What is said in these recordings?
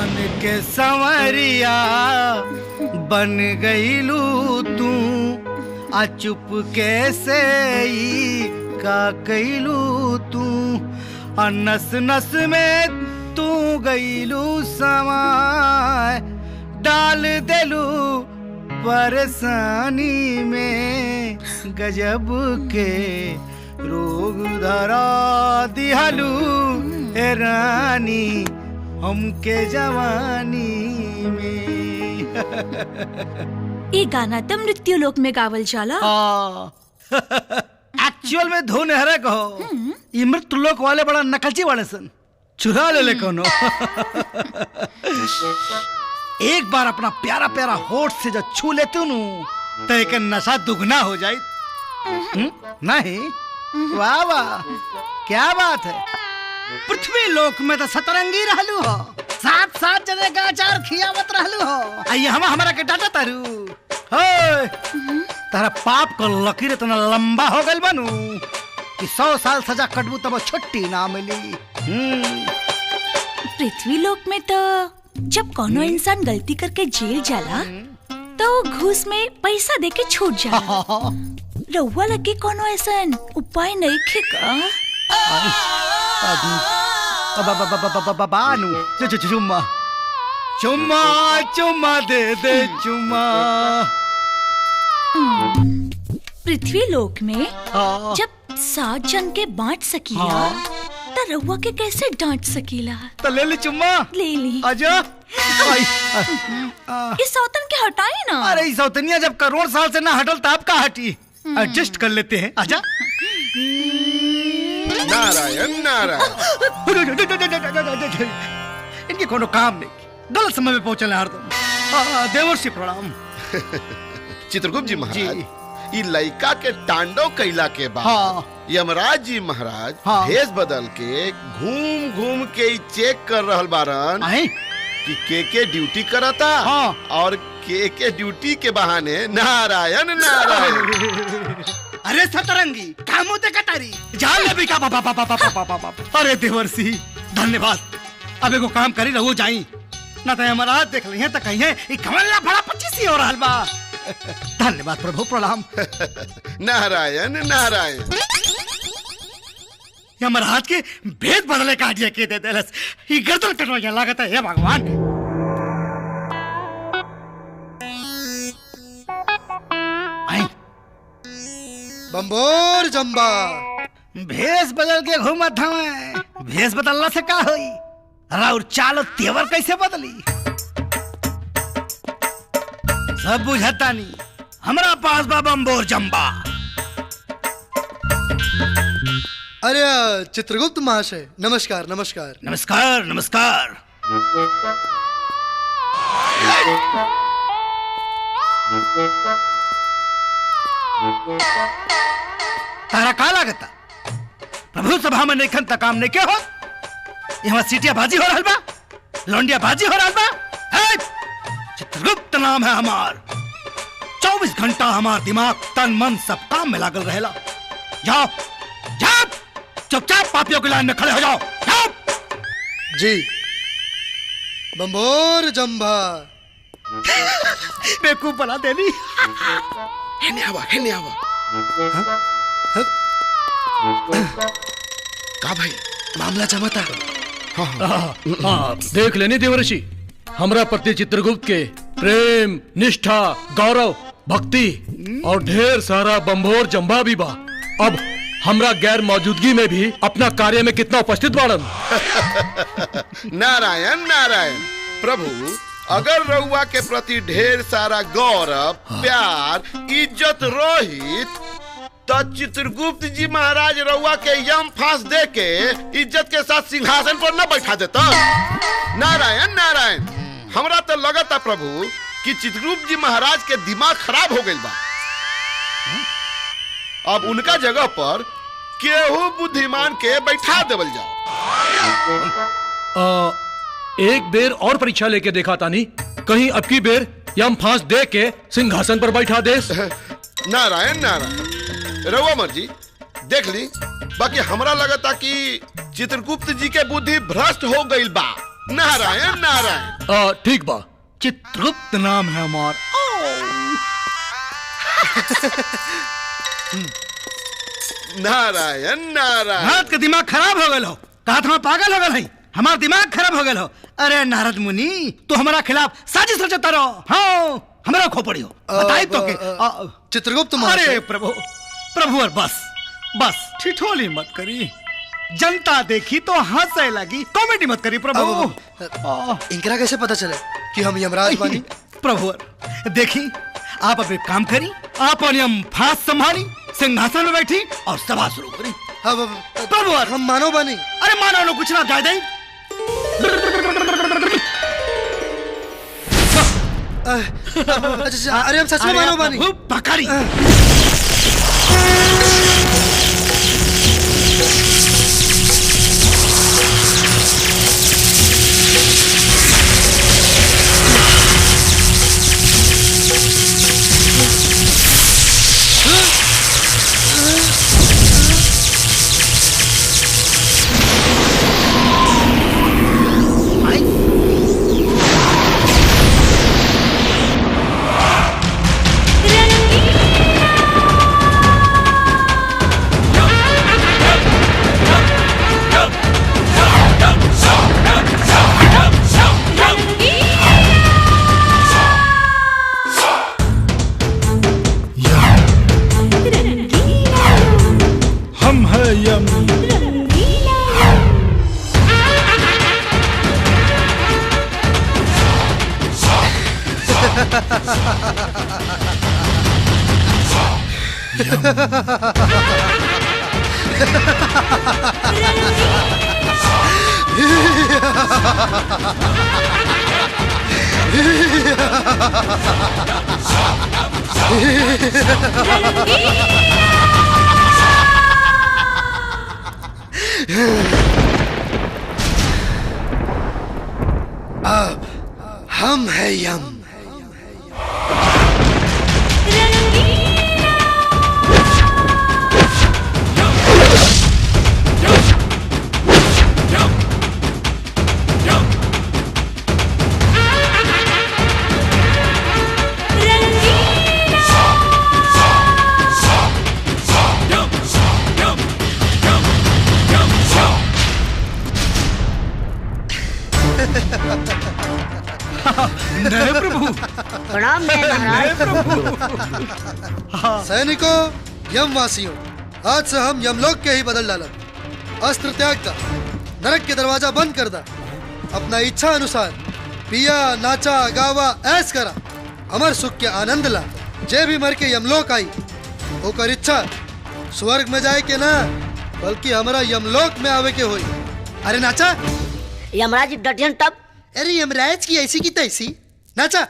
बन के संवरिया बन गईलू तू, आ चुप कैसे ही का कैलू तू, आ नस नस में तू गईलू समाय, डाल देलू परेशानी में, गजब के रोग धरा दिहलू ए रानी हमके जवानी में। ये गाना तो मृत्यु लोक में गावल जाला। एक्चुअल में धुन है कहो, ये मृत्यु लोक वाले बड़ा नकलची वाले सन, चुरा ले कोनो। एक बार अपना प्यारा प्यारा होठ से जब छू लेते हो तो एक नशा दुगना हो जाए। नहीं? वाह वाह, क्या बात है। पृथ्वी लोक में तो सतरंगी रहलू हो, सात सात जने का अचार खियावत रहलू हो, आइए हम हमारा के डाटा तारू हो। तारा पाप को लकीर इतना लंबा हो गल बनू कि 100 साल सजा कटबू तब छुट्टी ना मिली। पृथ्वी लोक में तो जब कोनो इंसान गलती करके जेल जाला तो घूस में पैसा देके छूट जाला। रउआ लगे कोनो ऐसा उपाय नहीं खे का? बानू चुम्मा चुम्मा चुम्मा दे दे चुम्मा। पृथ्वी लोक में जब 7 जन के बांट सकीला तो रउआ के कैसे डांट सकीला? तो ले ली चुम्मा, ले ली। आजा इस सौतन के हटाई ना। अरे इस सौतनिया जब करोड़ साल से ना हटल तो आपका हटी, एडजस्ट कर लेते हैं। आजा। नारायण नारायण। इनके कोनो काम नहीं, गलत समय में पहुंचल हरदम। देवर्षि प्रणाम। चित्रगुप्त जी महाराज, ई लइका के तांडव कैला के बाद यमराज जी महाराज भेष बदल के घूम घूम के चेक कर रहल बारन कि के ड्यूटी करता और के ड्यूटी के बहाने नारायण नारायण। अरे सतरंगी कामों ते कटारी जान ले भी का पापा। अरे देवर्षि धन्यवाद। अब एगो काम करी रहो जाई ना तो यमराज देख लिये तो कहीं है कमला बड़ा 25 हो रहल बा। धन्यवाद प्रभु प्रणाम। नारायण नारायण। यमराज के भेद बदले का आइडिया के दे देलस, ये गर्दन कटवा लागत है। हे भगवान। बंबोर जम्बा भेष बदल के घूमत हमें, भेष बदलना से का होई? राउर चाल तेवर कैसे बदली सब बुझता नहीं। हमरा पास बा बंबोर जम्बा। अरे चित्रगुप्त महाशय नमस्कार नमस्कार। नमस्कार नमस्कार। तारा का लागता प्रभु सभा में नहीं तक काम नहीं के हो? यहाँ सीटिया बाजी हो रहल बा, लौंडिया बाजी हो रहल बा। चित्रगुप्त नाम है हमार। 24 घंटा हमार दिमाग तन मन सब काम में लागल रहेला। जाओ जाओ चुपचाप पापियों की लाइन में खड़े हो जाओ। जाओ जी। बंबोर जम्बा बेवकूफ बना देनी। हेने आवा। का भाई मामला जमाता? देख लेनी देवर्षि, हमरा प्रति चित्रगुप्त के प्रेम निष्ठा गौरव भक्ति और ढेर सारा बंबोर जम्बा भी बा। अब हमरा गैर मौजूदगी में भी अपना कार्य में कितना उपस्थित बाड़न। नारायण नारायण। प्रभु अगर रउआ के प्रति ढेर सारा गौरव प्यार इज्जत रोहित तो चित्रगुप्त जी महाराज रउआ के यम फांस दे के इज्जत के साथ सिंहासन पर न बैठा देता। नारायण नारायण। हमरा तो लगता प्रभु कि चित्रगुप्त जी महाराज के दिमाग खराब हो गई बा। अब उनका जगह पर केहू बुद्धिमान के बैठा देवल जाओ। एक बेर और परीक्षा लेके देखा तानी, कहीं अब की बेर यम फांस दे के सिंहासन पर बैठा देस। नारायण नारायण। रउआ मर्जी देख ली। बाकी हमरा लगता कि चित्रगुप्त जी के बुद्धि भ्रष्ट हो गई बा। नारायण नारायण। ठीक बा। चित्रगुप्त नाम है हमार। नारायण नारायण। नारद के दिमाग खराब हो गए हो। कहा था मैं पागल हो गए। हमारा दिमाग खराब हो गए हो। अरे नारद मुनि तो हमारा खिलाफ साजिश रचता रहो। हाँ हमारा खोपड़ी हो बताई तो के चित्रगुप्त अरे महाशय। प्रभु प्रभु और बस बस ठिठोली मत करी। जनता देखी तो हंसे लगी। कॉमेडी मत करी प्रभु। इनकरा कैसे पता चले कि हम यमराज बानी? प्रभु देखी आप अपने काम करी। आप नियम फांस संभाली सिंहासन में बैठी और सभा शुरू करी। प्रभु हम मानो बानी। अरे मानो लो कुछ ना जाए दे। अच्छा अरे हम सच में मानो बानी। पकड़ी अब हम है यम। प्रभु प्रणाम महाराज। सैनिकों यमवासियों आज से हम यमलोक के ही बदल डालब। अस्त्र त्याग दा, नरक के दरवाजा बंद कर दा। अपना इच्छा अनुसार पिया नाचा गावा ऐस करा। अमर सुख के आनंद ला। जे भी मर के यमलोक आई ओकर इच्छा स्वर्ग में जाए के ना बल्कि हमारा यमलोक में आवे के होई। अरे नाचा। यमराज डटियन तब। अरे यमराज की ऐसी की तैसी नाचा।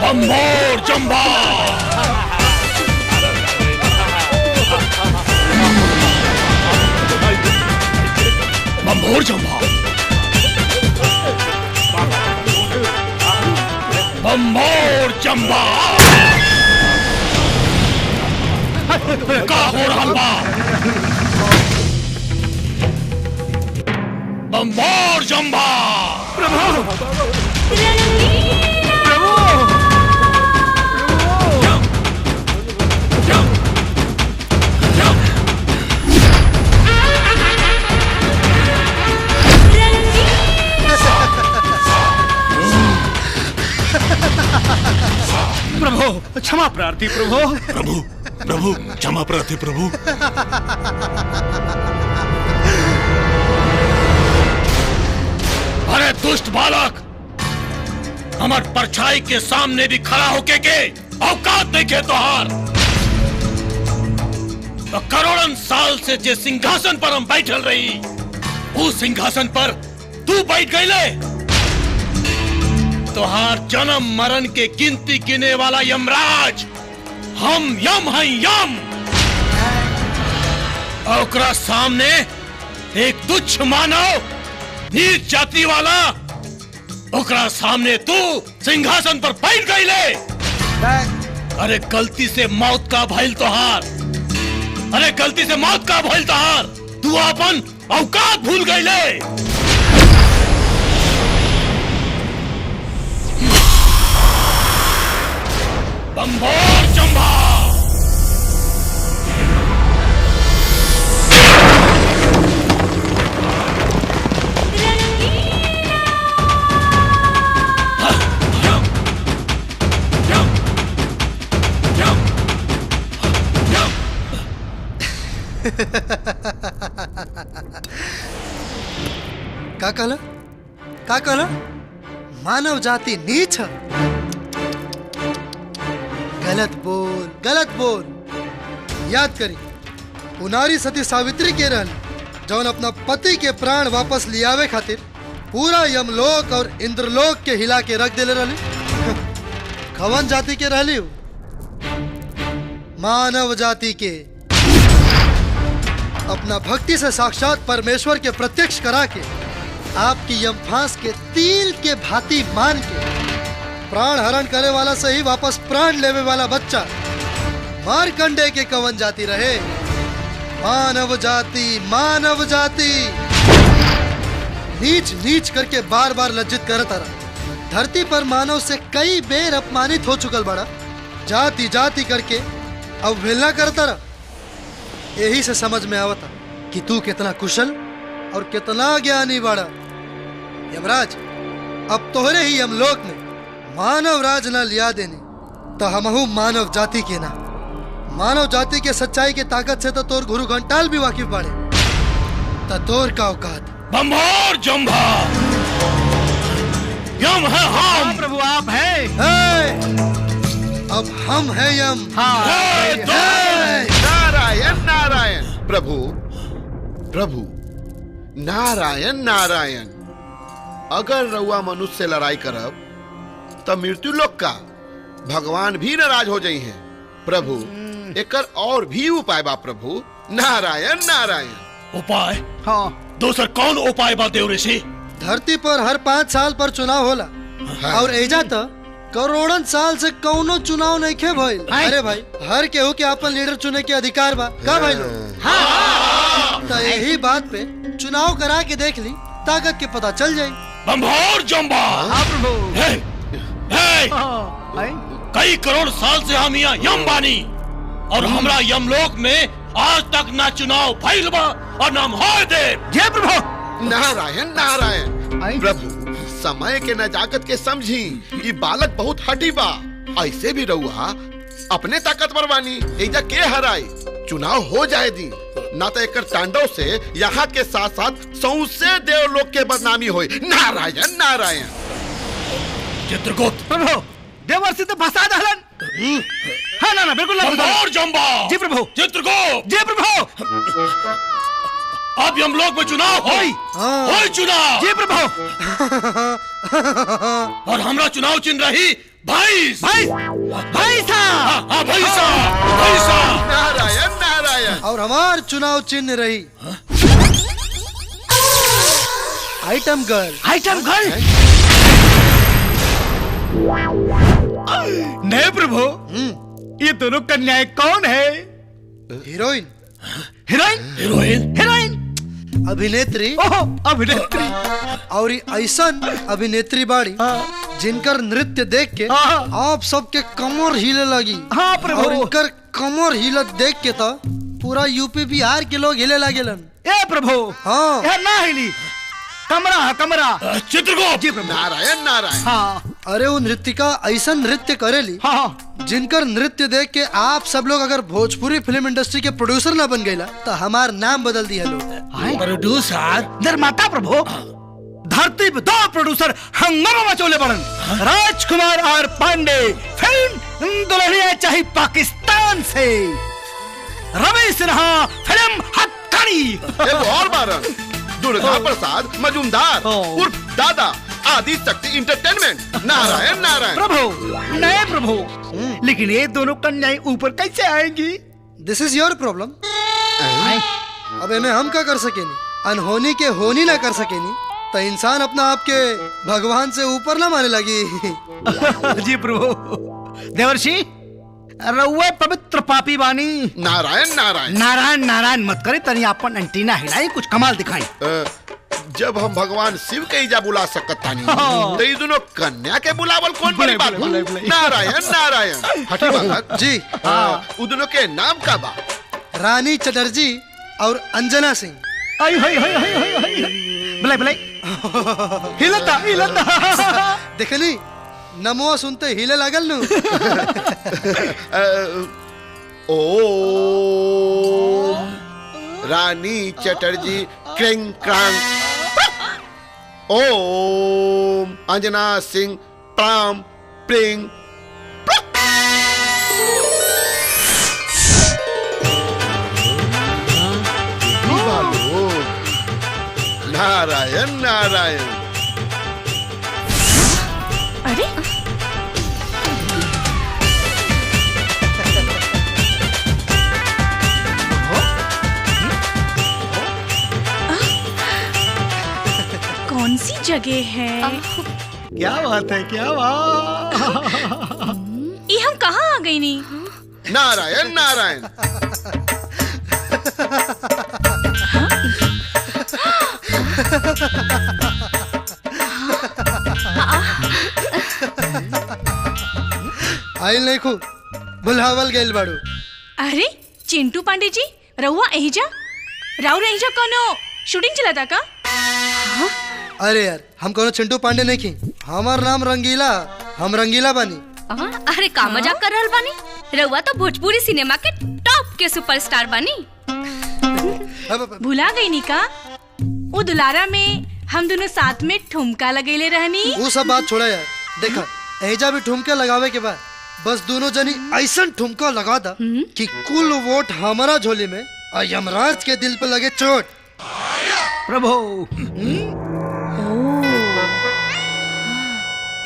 बम्भोर चंबा। बम्भोर चंबा। बम्भोर चंबा। का हो रहा बा? बम्भोर चंबा। प्रभु क्षमा प्रार्थी प्रभु। प्रभु प्रभु क्षमा प्रार्थी प्रभु। अरे दुष्ट बालक, हमार परछाई के सामने भी खड़ा होके के औकात देखे तोहार। तो करोड़न साल से जे सिंहासन पर हम बैठल रही उस सिंहासन पर तू बैठ गईले। तोहार जन्म मरण के गिनती गिने वाला यमराज हम यम हैं यम। और ओकरा सामने एक तुच्छ मानव नीच जाति वाला ओकरा सामने तू सिंहासन पर बैठ गई ले। अरे गलती से मौत का भइल तोहार, अरे गलती से मौत का भइल तोहार, तू अपन औकात भूल गई ले। बंभोर जंभा। का कहला? का कहला? मानव जाति नीच है। गलत बोल, गलत बोल। याद करी, उनारी सती सावित्री के रहल जौन अपना पति के प्राण वापस लियावे खातिर पूरा यमलोक और इंद्रलोक के हिला के रख देले रहली। कवन जाति के रहली? मानव जाति के। अपना भक्ति से साक्षात परमेश्वर के प्रत्यक्ष करा के आपकी यमफांस के तिल के भांति मान के प्राण हरण करे वाला से ही वापस प्राण लेवे वाला बच्चा मारकंडे के कवन जाति रहे? मानव जाति, मानव जाति। नीच नीच करके बार बार लज्जित करता रहा। धरती पर मानव से कई बेर अपमानित हो चुकल बड़ा, जाति जाति करके अवहेलना करता रहा। यही से समझ में आवता कि तू कितना कुशल और कितना ज्ञानी बड़ा। यमराज, अब तोहरे ही यमलोक में मानव राज न लिया देने तो हमहू मानव जाति के ना। मानव जाति के सच्चाई के ताकत से तो तोर गुरु घंटाल भी वाकिफ बाड़े। तो तोर का औकात? बंभोर जंभा। यम है हम। प्रभु आप हैं। अब हम हैं यम। नारायण नारायण। प्रभु प्रभु नारायण नारायण। अगर रउआ मनुष्य से लड़ाई करब तब मृत्यु लोक का भगवान भी नाराज हो जाई हैं। प्रभु एकर और भी उपाय बा प्रभु। नारायण नारायण। उपाय? हाँ। दूसर कौन उपाय बा देव ऋषि? धरती पर हर 5 साल पर चुनाव होला। और एजा तो करोड़न साल से कौनो चुनाव नहीं खे भइल। अरे भाई, हर केहू के अपन लीडर चुने के अधिकार बा का भाई लोग? तो यही बात पे चुनाव करा के देख ली, ताकत के पता चल जाये। बंभोर जंभा। हाँ प्रभु। कई करोड़ साल से हम यहाँ यम बानी और हमरा यमलोक में आज तक ना चुनाव भइल बा और ना होए दे। जय प्रभु। नारायण नारायण। प्रभु समय के नजाकत के समझी, ये बालक बहुत हठी बा। ऐसे भी रहुआ अपने ताकतवर बानी, एजा के हराई? चुनाव हो जाए दी ना तो एकर तांडव से यहाँ के साथ साथ सौंसे देवलोक के बदनामी होई। नारायण नारायण। चित्रगुप्त। प्रभु देवर्षि तो फंसा दहलन। हाँ ना बिल्कुल। बंभोर जंभा। जी प्रभु। चित्रगुप्त। जी प्रभु। अब यमलोक में चुनाव होई। होई चुनाव। जी प्रभु। और हमरा चुनाव चिन्ह रही भाईस। भाईसा। हाँ भाईसा। भाईसा। नारायण नारायण। और हमार चुनाव चिन्ह रही आइटम गर्ल। Item girl. नहीं प्रभु, ये दोनों कन्याएं कौन है? हीरोइन। हीरोइन? हीरोइन? हीरोइन? अभिनेत्री। ओहो, अभिनेत्री। और ऐसन अभिनेत्री बाड़ी जिनकर नृत्य देख के आप सबके कमर हिले लगी। हाँ प्रभु। और इनकर कमर हिलत देख के तो पूरा यूपी बिहार के लोग हिले लागेलन। ए प्रभु। हाँ। यार ना हिली, कमरा कमरा। चित्रगुप्त। जी प्रभु। नारायण नारायण। हाँ। अरे वो नृत्यिका ऐसा नृत्य करेली जिनकर नृत्य देख के आप सब लोग अगर भोजपुरी फिल्म इंडस्ट्री के प्रोड्यूसर ना बन गईला तो हमार नाम बदल दिया लोग। प्रोड्यूसर? निर्माता प्रभु। धरती पे 2 प्रोड्यूसर हंगामा मचोले बड़न। राजकुमार और पांडे फिल्म दुल्हनिया चाहिए पाकिस्तान से। रवि सिन्हा फिल्म हथकड़ी। और बारन दुर्गा प्रसाद मजूमदार उर्फ दादा आदि शक्ति इंटरटेनमेंट। नारायण नारायण। प्रभु नए प्रभु, लेकिन ये दोनों कन्याएं ऊपर कैसे आएंगी? दिस इज योर प्रॉब्लम। अब इन्हें हम क्या कर सकेनी? अनहोनी के होनी ना कर सकेनी तो इंसान अपना आप के भगवान से ऊपर ना माने लगी। जी प्रभु। देवर्षि, रउआ पवित्र पापी बानी। नारायण नारायण। नारायण नारायण मत करे, तनी अपन एंटीना हिलाई, कुछ कमाल दिखाई। जब हम भगवान शिव के इजा बुला सकत तानी तो ई दोनों कन्या के बुलावल कौन बड़ी बात बा? नारायण नारायण। हठी बालक जी। उ दोनों के नाम का बा? रानी चटर्जी और अंजना सिंह। आई हाय हाय हाय हाय हाय। बुलाई बुलाई। हिलता हिलता। देखली नमो सुनते हिले लागल नु। ओ रानी चटर्जी क्रिंग क्रांग। ओम अंजना सिंह प्राम प्रिंग। नारायण नारायण। अरे कौन सी जगह है? क्या बात है, क्या बात। ये हम कहाँ आ गई नी? नारायण नारायण। आइल नहीं खू बुलावल गइल बाड़ू। अरे चिंटू पांडे जी, रहुआ एहिजा? राव एहिजा कोनो शूटिंग चला था का? अरे यार, हम कोनो चिंटू पांडे नहीं की। हमार नाम रंगीला, हम रंगीला बानी। अरे का मजाक कर रहल बानी? रउआ तो भोजपुरी सिनेमा के टॉप के सुपरस्टार बानी। भुला गई नी का? वो दुलारा में हम दोनों साथ में ठुमका लगेले रहनी। वो सब बात छोड़ा यार। देखा एजा भी ठुमका लगावे के बाद बस दोनों जनी ऐसा ठुमका लगा दा कि कुल वोट हमारा झोली में और यमराज के दिल पे लगे चोट। प्रभु।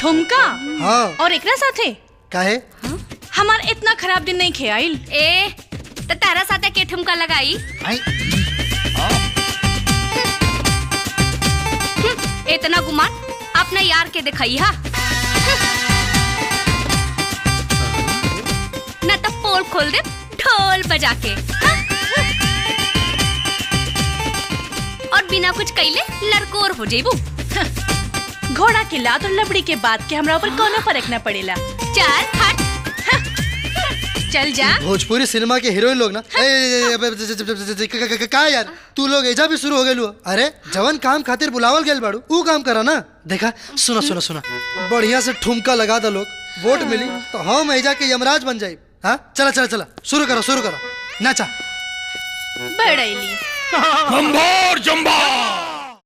ठुमका? हाँ। और एकरा साथे काहे? हमार इतना खराब दिन नहीं खेआइल। ए त तारा साथे के ठुमका लगाई? इतना गुमान अपना यार के दिखाई हा। न तो पोल खोल दे ढोल बजा के। और बिना कुछ कइले लड़कोर हो जेबू। घोड़ा के लात और लबड़ी के बात के हमरा ऊपर कोनो फर्क न पड़ेला। चल हट। चल जा। भोजपुरी सिनेमा के हीरोइन लोग ना का यार, तू लोग एजा भी शुरू हो गए। अरे जवन काम खातिर बुलावल गेल बाड़ू ऊ काम करा ना। देखा सुना सुना सुना, बढ़िया से ठुमका लगा दो, लोग वोट मिली तो हम एजा के यमराज बन जाए। हाँ चला चला चला, शुरू करो नाचा। बड़ैली बंभोर जंबा।